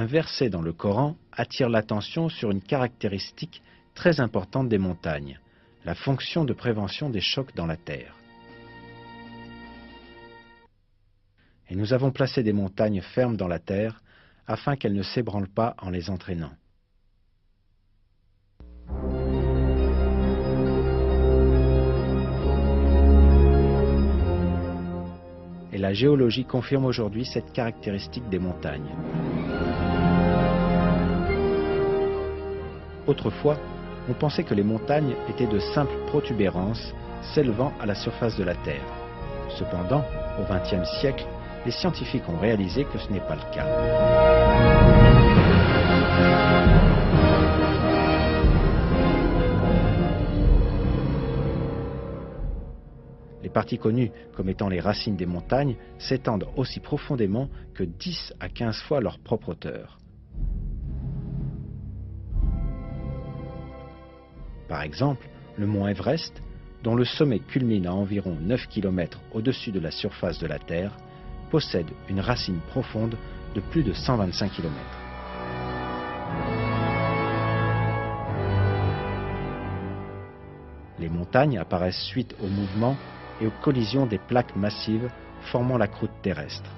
verset dans le Coran attire l'attention sur une caractéristique très importante des montagnes, la fonction de prévention des chocs dans la terre. Et nous avons placé des montagnes fermes dans la terre afin qu'elles ne s'ébranlent pas en les entraînant. Et la géologie confirme aujourd'hui cette caractéristique des montagnes. Autrefois, on pensait que les montagnes étaient de simples protubérances s'élevant à la surface de la Terre. Cependant, au XXe siècle, les scientifiques ont réalisé que ce n'est pas le cas. Les parties connues comme étant les racines des montagnes s'étendent aussi profondément que 10 à 15 fois leur propre hauteur. Par exemple, le mont Everest, dont le sommet culmine à environ 9 km au-dessus de la surface de la Terre, possède une racine profonde de plus de 125 km. Les montagnes apparaissent suite au mouvement et aux collisions des plaques massives formant la croûte terrestre.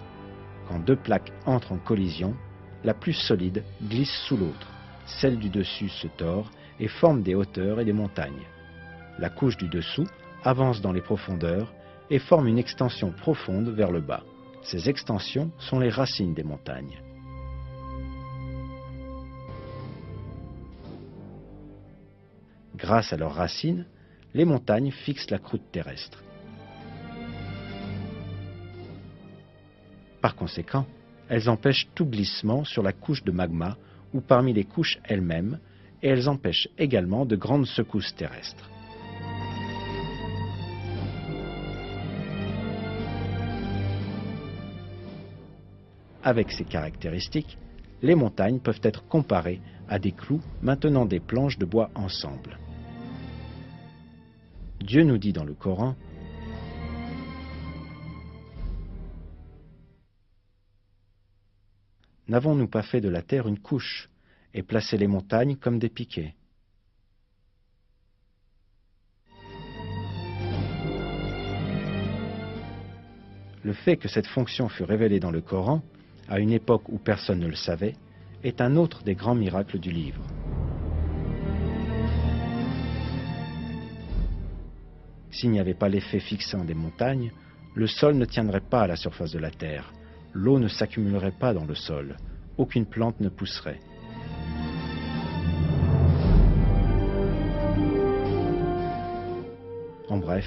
Quand deux plaques entrent en collision, la plus solide glisse sous l'autre, celle du dessus se tord et forme des hauteurs et des montagnes. La couche du dessous avance dans les profondeurs et forme une extension profonde vers le bas. Ces extensions sont les racines des montagnes. Grâce à leurs racines, les montagnes fixent la croûte terrestre. Par conséquent, elles empêchent tout glissement sur la couche de magma ou parmi les couches elles-mêmes, et elles empêchent également de grandes secousses terrestres. Avec ces caractéristiques, les montagnes peuvent être comparées à des clous maintenant des planches de bois ensemble. Dieu nous dit dans le Coran: n'avons-nous pas fait de la terre une couche et placé les montagnes comme des piquets? Le fait que cette fonction fut révélée dans le Coran, à une époque où personne ne le savait, est un autre des grands miracles du livre. S'il n'y avait pas l'effet fixant des montagnes, le sol ne tiendrait pas à la surface de la terre, l'eau ne s'accumulerait pas dans le sol, aucune plante ne pousserait. En bref,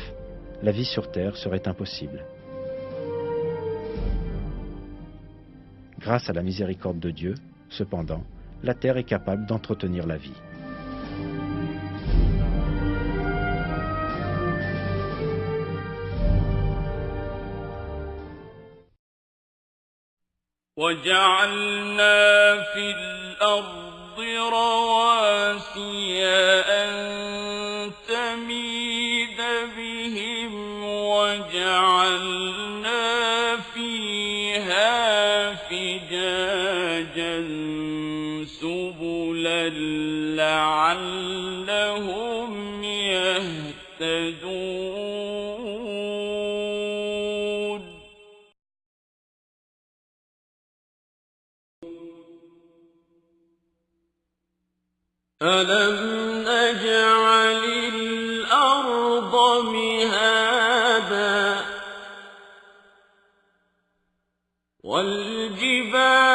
la vie sur terre serait impossible. Grâce à la miséricorde de Dieu, cependant, la terre est capable d'entretenir la vie. وَجَعَلْنَا فِي الْأَرْضِ رَوَاسِيَ أَن تَمِيدَ بِهِمْ وَجَعَلْنَا فِيهَا فِجَاجًا سُبُلًا لَّعَلَّهُمْ يَهْتَدُونَ. أَلَمْ نَجْعَلِ الْأَرْضَ مِهَادًا وَالْجِبَالَ